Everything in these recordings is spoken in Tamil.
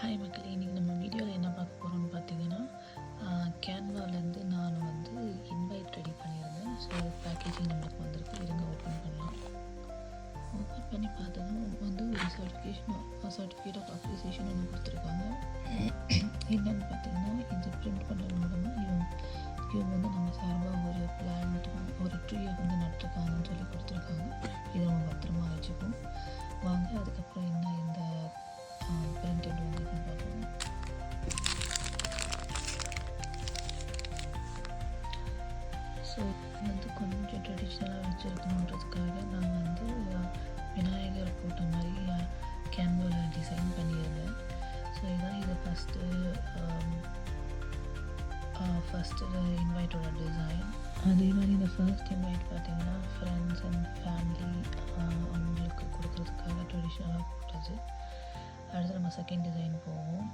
ஹாய் மக்களே, இன்றைக்கி நம்ம வீடியோவில் என்ன பார்க்க போகிறோம்னு பார்த்தீங்கன்னா, கேன்வாலேருந்து நான் வந்து இன்வைட் ரெடி பண்ணியிருந்தேன். ஸோ பேக்கேஜிங் நம்மளுக்கு வந்திருக்கு. இருங்க ஓப்பன் பண்ணலாம். ஓப்பன் பண்ணி பார்த்ததும் வந்து ஒரு சர்டிஃபிகேட் ஆஃப் அப்ரிசியேஷன் ஒன்று கொடுத்துருக்காங்க. என்னென்னு பார்த்தீங்கன்னா, இது பிரிண்ட் பண்ணுறது மூலமாக இவங்க வந்து நம்ம சார்பாக ஒரு பிளான்ட் ஒரு ட்ரீயை வந்து நட்டுருக்காங்கன்னு சொல்லி கொடுத்துருக்காங்க. இதை நம்ம பத்திரமா வச்சுப்போம். வாங்க அதுக்கப்புறம் என்ன இந்த பிரிண்டட் வந்து பார்ப்போம். ஸோ வந்து கொஞ்சம் ட்ரெடிஷ்னலாக வச்சுருக்கணுன்றதுக்காக நான் வந்து விநாயகர் போட்ட மாதிரி கேன்வாவில் டிசைன் பண்ணியிருந்தேன். ஸோ இதான் இது ஃபஸ்ட்டு இன்வைட்டோட டிசைன். அதே மாதிரி இந்த ஃபர்ஸ்ட் இன்வைட் பார்த்திங்கன்னா ஃப்ரெண்ட்ஸ் அண்ட் ஃபேமிலி அவங்களுக்கு கொடுக்குறதுக்காக ட்ரெடிஷ்னலாக போட்டது. அடுத்து நம்ம செகண்ட் டிசைன் போவோம்.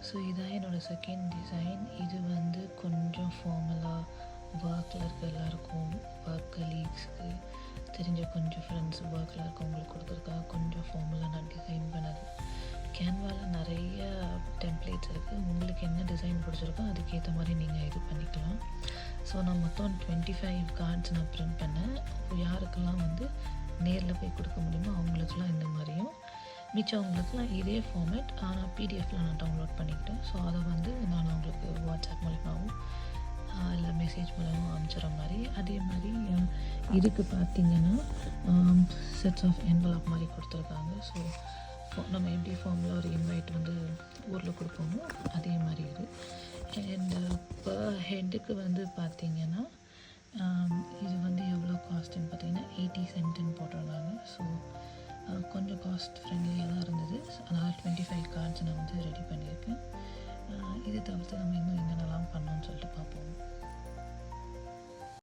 ஸோ இதான் என்னோடய செகண்ட் டிசைன். இது வந்து கொஞ்சம் ஃபார்மலாக ஒர்க்கில் இருக்க எல்லாருக்கும், ஒர்க் கலீக்ஸ்க்கு தெரிஞ்ச கொஞ்சம் ஃப்ரெண்ட்ஸ் ஒர்க்கில் இருக்கவங்களுக்கு கொடுக்குறதுக்காக கொஞ்சம் ஃபார்மலாக நான் டிசைன் பண்ணது. கேன்வாவில் நிறைய டெம்ப்ளேட்ஸ் இருக்குது. உங்களுக்கு என்ன டிசைன் பிடிச்சிருக்கோ அதுக்கேற்ற மாதிரி நீங்கள் இது பண்ணிக்கலாம். ஸோ நான் மொத்தம் 25 கார்ட்ஸ் நான் ப்ரிண்ட் பண்ணேன். யாருக்கெல்லாம் வந்து நேரில் போய் கொடுக்க முடியுமோ அவங்களுக்கெல்லாம் இந்த மாதிரியும், மிச்சவங்களுக்குலாம் இதே ஃபார்மேட் ஆனால் பிடிஎஃப்பில் நான் டவுன்லோட் பண்ணிக்கிட்டேன். ஸோ அதை வந்து நான் அவங்களுக்கு வாட்ஸ்அப் மூலமாகவும் இல்லை மெசேஜ் மூலமாக அனுப்பிச்சிட்ற மாதிரி. அதே மாதிரி இதுக்கு பார்த்திங்கன்னா செட்ஸ் ஆஃப் என்வலப் மாதிரி கொடுத்துருக்காங்க. ஸோ நம்ம எப்படி ஃபார்மில் ஒரு இன்வைட் வந்து ஊரில் கொடுப்போமோ அதே மாதிரி இது. அண்ட் பர் ஹெட்டுக்கு வந்து பார்த்திங்கன்னா இது வந்து எவ்வளோ காஸ்ட்டுன்னு பார்த்திங்கன்னா 80 சென்ட்டுன்னு போட்டிருந்தாங்க. ஸோ கொஞ்சம் காஸ்ட் ஃப்ரெண்ட்லியாக தான் இருந்தது. அதனால் 25 கார்ட்ஸ் நான் வந்து ரெடி பண்ணியிருக்கேன். இதை தவிர்த்து நம்ம இன்னும் என்ன